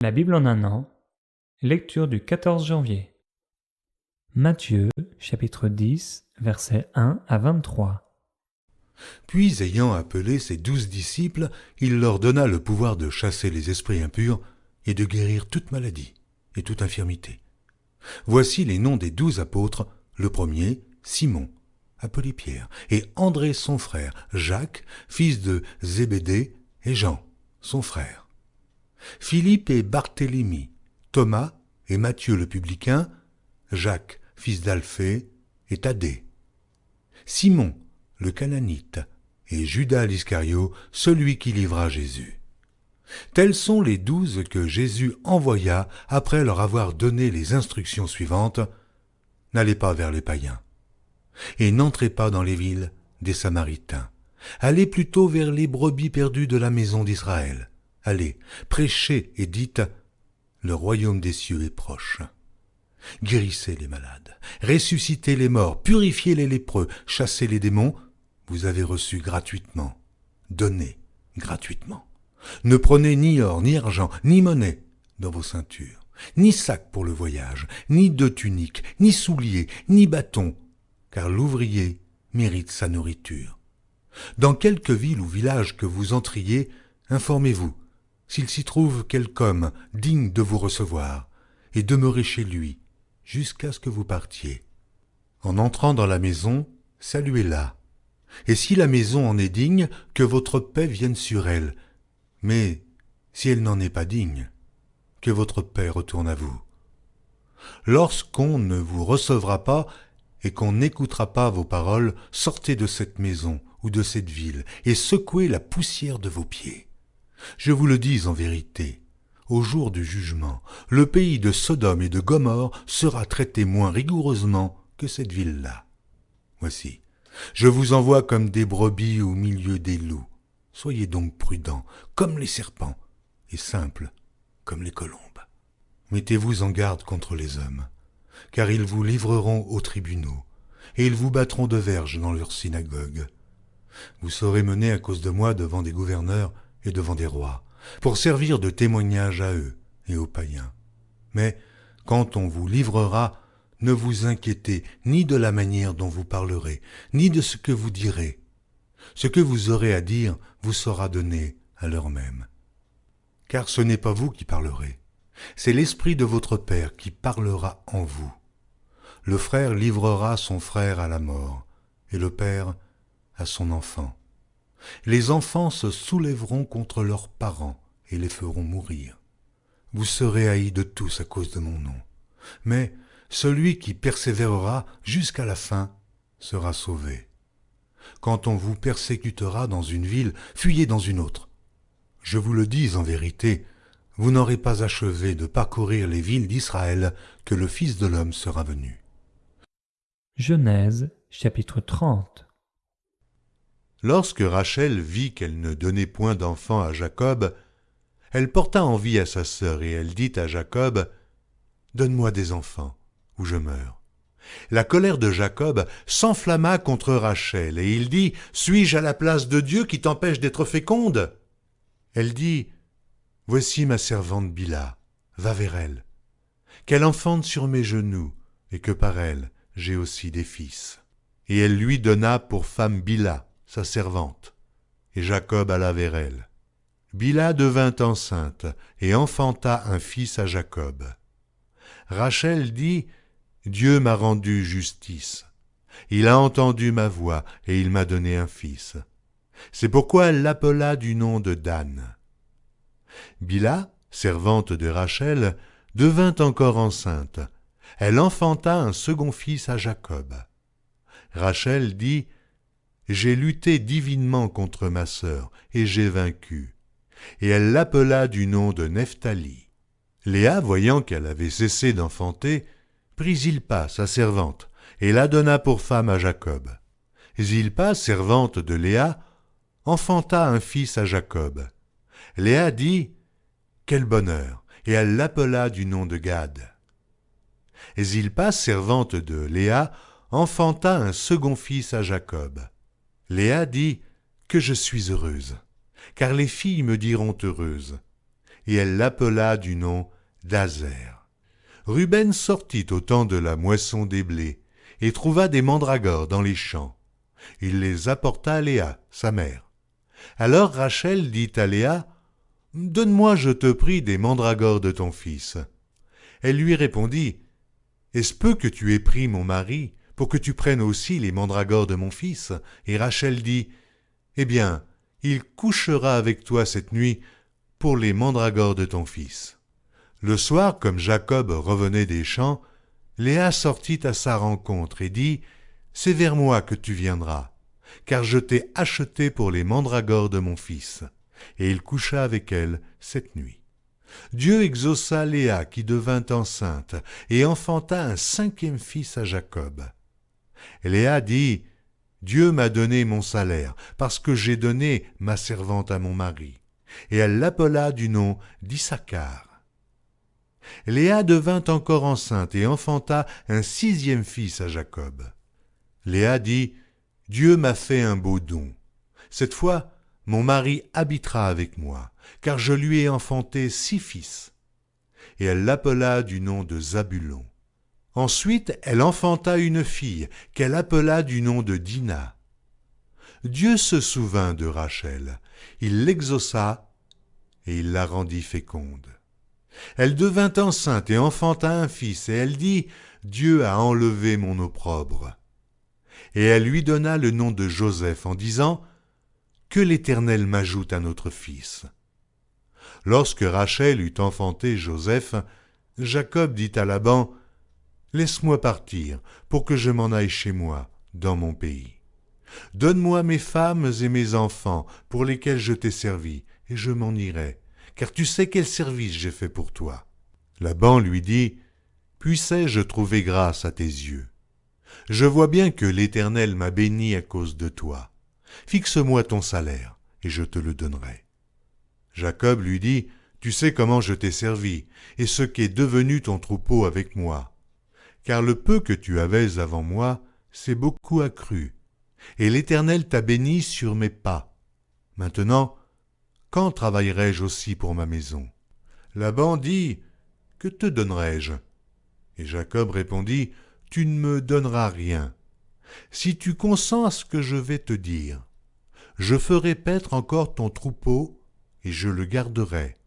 La Bible en un an, lecture du 14 janvier. Matthieu, chapitre 10, versets 1 à 23. Puis, ayant appelé ses 12 disciples, il leur donna le pouvoir de chasser les esprits impurs et de guérir toute maladie et toute infirmité. Voici les noms des 12 apôtres. Le premier, Simon, appelé Pierre, et André son frère, Jacques, fils de Zébédée, et Jean, son frère. Philippe et Barthélemy, Thomas et Matthieu le publicain, Jacques, fils d'Alphée, et Thaddée. Simon, le Cananite, et Judas l'Iscario, celui qui livra Jésus. Tels sont les 12 que Jésus envoya après leur avoir donné les instructions suivantes. N'allez pas vers les païens, et n'entrez pas dans les villes des Samaritains. Allez plutôt vers les brebis perdues de la maison d'Israël. Allez, prêchez et dites, le royaume des cieux est proche. Guérissez les malades, ressuscitez les morts, purifiez les lépreux, chassez les démons. Vous avez reçu gratuitement, donnez gratuitement. Ne prenez ni or, ni argent, ni monnaie dans vos ceintures, ni sac pour le voyage, ni de tunique, ni souliers, ni bâton, car l'ouvrier mérite sa nourriture. Dans quelque ville ou village que vous entriez, informez-vous s'il s'y trouve quelque homme digne de vous recevoir, et demeurez chez lui jusqu'à ce que vous partiez. En entrant dans la maison, saluez-la. Et si la maison en est digne, que votre paix vienne sur elle. Mais si elle n'en est pas digne, que votre paix retourne à vous. Lorsqu'on ne vous recevra pas et qu'on n'écoutera pas vos paroles, sortez de cette maison ou de cette ville et secouez la poussière de vos pieds. Je vous le dis en vérité, au jour du jugement, le pays de Sodome et de Gomorrhe sera traité moins rigoureusement que cette ville-là. Voici, je vous envoie comme des brebis au milieu des loups. Soyez donc prudents, comme les serpents, et simples, comme les colombes. Mettez-vous en garde contre les hommes, car ils vous livreront aux tribunaux, et ils vous battront de verges dans leurs synagogues. Vous serez menés à cause de moi devant des gouverneurs et devant des rois, pour servir de témoignage à eux et aux païens. Mais quand on vous livrera, ne vous inquiétez ni de la manière dont vous parlerez, ni de ce que vous direz. Ce que vous aurez à dire vous sera donné à l'heure même. Car ce n'est pas vous qui parlerez, c'est l'Esprit de votre Père qui parlera en vous. Le frère livrera son frère à la mort, et le père à son enfant. Les enfants se soulèveront contre leurs parents et les feront mourir. Vous serez haïs de tous à cause de mon nom, mais celui qui persévérera jusqu'à la fin sera sauvé. Quand on vous persécutera dans une ville, fuyez dans une autre. Je vous le dis en vérité, vous n'aurez pas achevé de parcourir les villes d'Israël que le Fils de l'homme sera venu. Genèse, chapitre 30. Lorsque Rachel vit qu'elle ne donnait point d'enfant à Jacob, elle porta envie à sa sœur et elle dit à Jacob, « Donne-moi des enfants, ou je meurs. » La colère de Jacob s'enflamma contre Rachel, et il dit, « Suis-je à la place de Dieu qui t'empêche d'être féconde ?» Elle dit, « Voici ma servante Bila, va vers elle, qu'elle enfante sur mes genoux, et que par elle j'ai aussi des fils. » Et elle lui donna pour femme Bila, sa servante, et Jacob alla vers elle. Bila devint enceinte et enfanta un fils à Jacob. Rachel dit, « Dieu m'a rendu justice. Il a entendu ma voix et il m'a donné un fils. » C'est pourquoi elle l'appela du nom de Dan. Bila, servante de Rachel, devint encore enceinte. Elle enfanta un second fils à Jacob. Rachel dit, « J'ai lutté divinement contre ma sœur, et j'ai vaincu. » Et elle l'appela du nom de Nephtali. Léa, voyant qu'elle avait cessé d'enfanter, prit Zilpa, sa servante, et la donna pour femme à Jacob. Zilpa, servante de Léa, enfanta un fils à Jacob. Léa dit, « Quel bonheur !» et elle l'appela du nom de Gad. Zilpa, servante de Léa, enfanta un second fils à Jacob. Léa dit, « Que je suis heureuse, car les filles me diront heureuse. » et elle l'appela du nom d'Azer. Ruben sortit au temps de la moisson des blés, et trouva des mandragores dans les champs. Il les apporta à Léa, sa mère. Alors Rachel dit à Léa, « Donne-moi, je te prie, des mandragores de ton fils. » Elle lui répondit, « Est-ce peu que tu aies pris mon mari, pour que tu prennes aussi les mandragores de mon fils ?» Et Rachel dit, « Eh bien, il couchera avec toi cette nuit pour les mandragores de ton fils. » Le soir, comme Jacob revenait des champs, Léa sortit à sa rencontre et dit, « C'est vers moi que tu viendras, car je t'ai acheté pour les mandragores de mon fils. » Et il coucha avec elle cette nuit. Dieu exauça Léa qui devint enceinte et enfanta un 5e fils à Jacob. Léa dit, « Dieu m'a donné mon salaire, parce que j'ai donné ma servante à mon mari. » Et elle l'appela du nom d'Issachar. Léa devint encore enceinte et enfanta un 6e fils à Jacob. Léa dit, « Dieu m'a fait un beau don. Cette fois, mon mari habitera avec moi, car je lui ai enfanté 6 fils. » Et elle l'appela du nom de Zabulon. Ensuite, elle enfanta une fille, qu'elle appela du nom de Dina. Dieu se souvint de Rachel, il l'exauça, et il la rendit féconde. Elle devint enceinte et enfanta un fils, et elle dit, « Dieu a enlevé mon opprobre. » Et elle lui donna le nom de Joseph en disant, « Que l'Éternel m'ajoute à notre fils. » Lorsque Rachel eut enfanté Joseph, Jacob dit à Laban, « Laisse-moi partir, pour que je m'en aille chez moi, dans mon pays. Donne-moi mes femmes et mes enfants, pour lesquels je t'ai servi, et je m'en irai, car tu sais quel service j'ai fait pour toi. » Laban lui dit, « Puissais-je trouver grâce à tes yeux? Je vois bien que l'Éternel m'a béni à cause de toi. Fixe-moi ton salaire, et je te le donnerai. » Jacob lui dit, « Tu sais comment je t'ai servi, et ce qu'est devenu ton troupeau avec moi. Car le peu que tu avais avant moi, c'est beaucoup accru, et l'Éternel t'a béni sur mes pas. Maintenant, quand travaillerai-je aussi pour ma maison? » Laban dit, « Que te donnerai-je? » Et Jacob répondit, « Tu ne me donneras rien. Si tu consens à ce que je vais te dire, je ferai paître encore ton troupeau et je le garderai.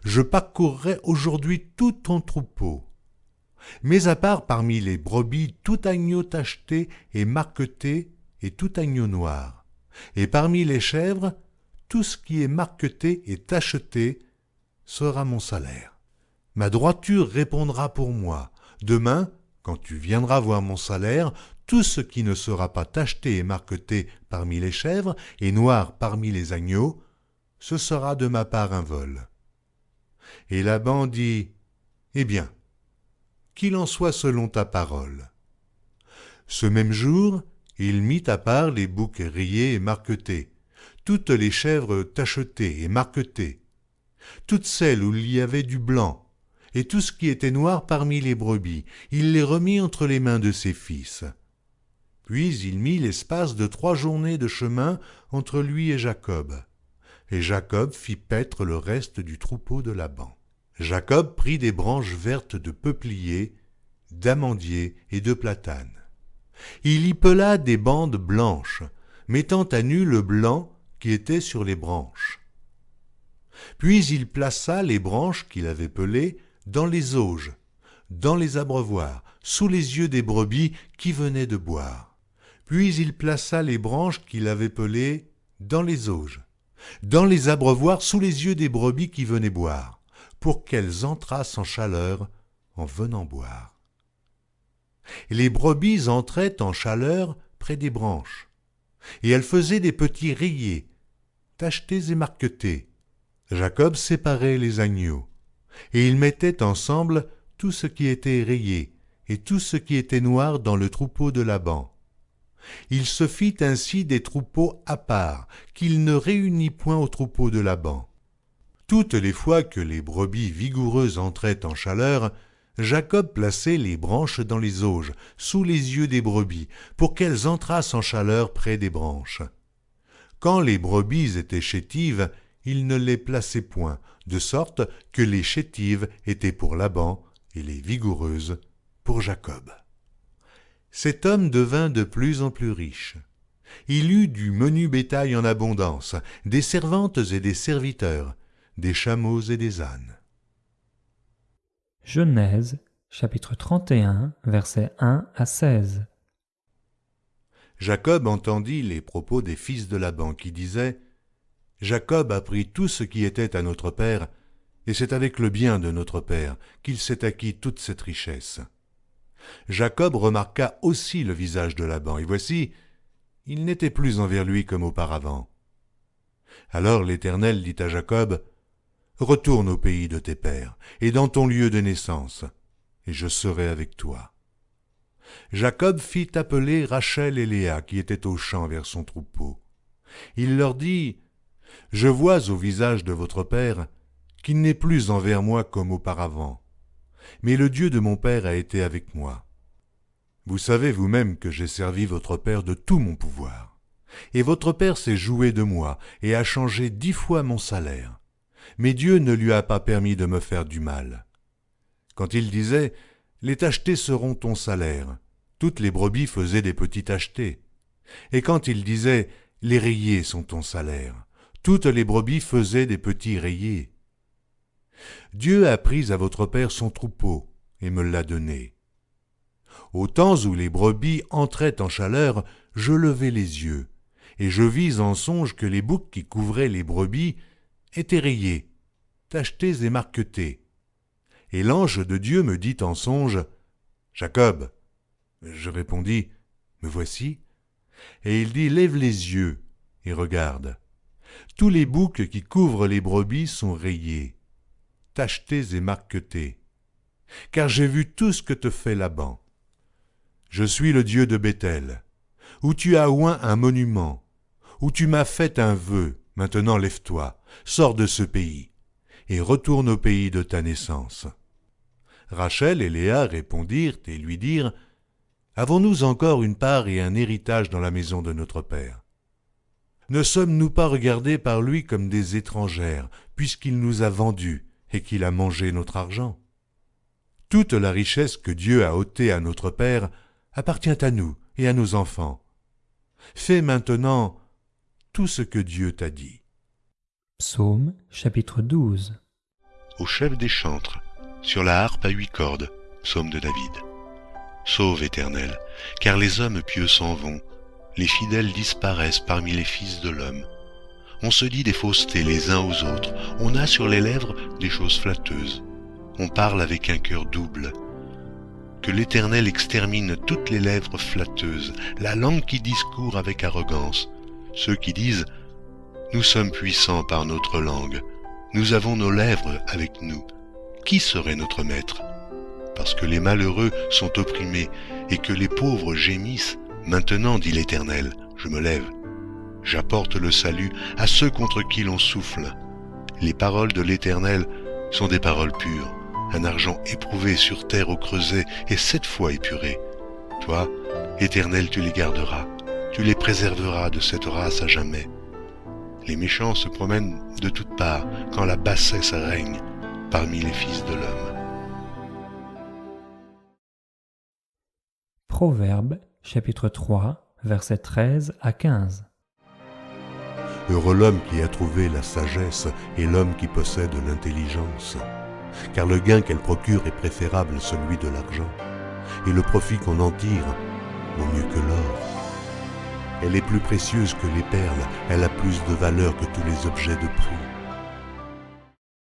Je parcourrai aujourd'hui tout ton troupeau. Mais à part parmi les brebis tout agneau tacheté et marqueté et tout agneau noir, et parmi les chèvres, tout ce qui est marqueté et tacheté sera mon salaire. Ma droiture répondra pour moi. Demain, quand tu viendras voir mon salaire, tout ce qui ne sera pas tacheté et marqueté parmi les chèvres et noir parmi les agneaux, ce sera de ma part un vol. » Et Laban dit, « Eh bien, qu'il en soit selon ta parole. » Ce même jour, il mit à part les boucs rayés et marquetés, toutes les chèvres tachetées et marquetées, toutes celles où il y avait du blanc, et tout ce qui était noir parmi les brebis, il les remit entre les mains de ses fils. Puis il mit l'espace de 3 journées de chemin entre lui et Jacob. Et Jacob fit paître le reste du troupeau de Laban. Jacob prit des branches vertes de peuplier, d'amandier et de platane. Il y pela des bandes blanches, mettant à nu le blanc qui était sur les branches. Puis il plaça les branches qu'il avait pelées dans les auges, dans les abreuvoirs, sous les yeux des brebis qui venaient de boire. Puis il plaça les branches qu'il avait pelées dans les auges, dans les abreuvoirs, sous les yeux des brebis qui venaient boire, pour qu'elles entrassent en chaleur en venant boire. Les brebis entraient en chaleur près des branches, et elles faisaient des petits rayés, tachetés et marquetés. Jacob séparait les agneaux, et il mettait ensemble tout ce qui était rayé et tout ce qui était noir dans le troupeau de Laban. Il se fit ainsi des troupeaux à part, qu'il ne réunit point au troupeau de Laban. Toutes les fois que les brebis vigoureuses entraient en chaleur, Jacob plaçait les branches dans les auges, sous les yeux des brebis, pour qu'elles entrassent en chaleur près des branches. Quand les brebis étaient chétives, il ne les plaçait point, de sorte que les chétives étaient pour Laban et les vigoureuses pour Jacob. Cet homme devint de plus en plus riche. Il eut du menu bétail en abondance, des servantes et des serviteurs, des chameaux et des ânes. Genèse, chapitre 31, versets 1 à 16. Jacob entendit les propos des fils de Laban qui disaient « Jacob a pris tout ce qui était à notre père, et c'est avec le bien de notre père qu'il s'est acquis toute cette richesse. » Jacob remarqua aussi le visage de Laban, et voici, il n'était plus envers lui comme auparavant. Alors l'Éternel dit à Jacob, « Retourne au pays de tes pères, et dans ton lieu de naissance, et je serai avec toi. » Jacob fit appeler Rachel et Léa, qui étaient au champ vers son troupeau. Il leur dit, « Je vois au visage de votre père qu'il n'est plus envers moi comme auparavant, mais le Dieu de mon père a été avec moi. Vous savez vous-même que j'ai servi votre père de tout mon pouvoir, et votre père s'est joué de moi et a changé 10 fois mon salaire, mais Dieu ne lui a pas permis de me faire du mal. Quand il disait, « Les tachetés seront ton salaire », toutes les brebis faisaient des petits tachetés. Et quand il disait, « Les rayés sont ton salaire », toutes les brebis faisaient des petits rayés. Dieu a pris à votre père son troupeau et me l'a donné. Au temps où les brebis entraient en chaleur, je levai les yeux, et je vis en songe que les boucs qui couvraient les brebis étaient rayés, tachetés et marquetés. Et l'ange de Dieu me dit en songe, « Jacob !» Je répondis, « Me voici. » Et il dit, « Lève les yeux et regarde. Tous les boucs qui couvrent les brebis sont rayés, tachetés et marquetés, car j'ai vu tout ce que te fait Laban. Je suis le Dieu de Béthel, où tu as oint un monument, où tu m'as fait un vœu. Maintenant lève-toi, sors de ce pays, et retourne au pays de ta naissance. » Rachel et Léa répondirent et lui dirent, « Avons-nous encore une part et un héritage dans la maison de notre père? Ne sommes-nous pas regardés par lui comme des étrangères, puisqu'il nous a vendus et qu'il a mangé notre argent? Toute la richesse que Dieu a ôtée à notre père appartient à nous et à nos enfants. Fais maintenant tout ce que Dieu t'a dit. » Psaume, chapitre 12. Au chef des chantres, sur la harpe à 8 cordes, psaume de David. Sauve, Éternel, car les hommes pieux s'en vont, les fidèles disparaissent parmi les fils de l'homme. On se dit des faussetés les uns aux autres, on a sur les lèvres des choses flatteuses, on parle avec un cœur double. Que l'Éternel extermine toutes les lèvres flatteuses, la langue qui discourt avec arrogance, ceux qui disent « Nous sommes puissants par notre langue, nous avons nos lèvres avec nous. Qui serait notre maître ? Parce que les malheureux sont opprimés et que les pauvres gémissent, maintenant, dit l'Éternel, je me lève. J'apporte le salut à ceux contre qui l'on souffle. Les paroles de l'Éternel sont des paroles pures, un argent éprouvé sur terre au creuset et 7 fois épuré. Toi, Éternel, tu les garderas, tu les préserveras de cette race à jamais. Les méchants se promènent de toutes parts quand la bassesse règne parmi les fils de l'homme. Proverbes, chapitre 3, versets 13 à 15. Heureux l'homme qui a trouvé la sagesse et l'homme qui possède l'intelligence, car le gain qu'elle procure est préférable à celui de l'argent, et le profit qu'on en tire vaut mieux que l'or. Elle est plus précieuse que les perles, elle a plus de valeur que tous les objets de prix.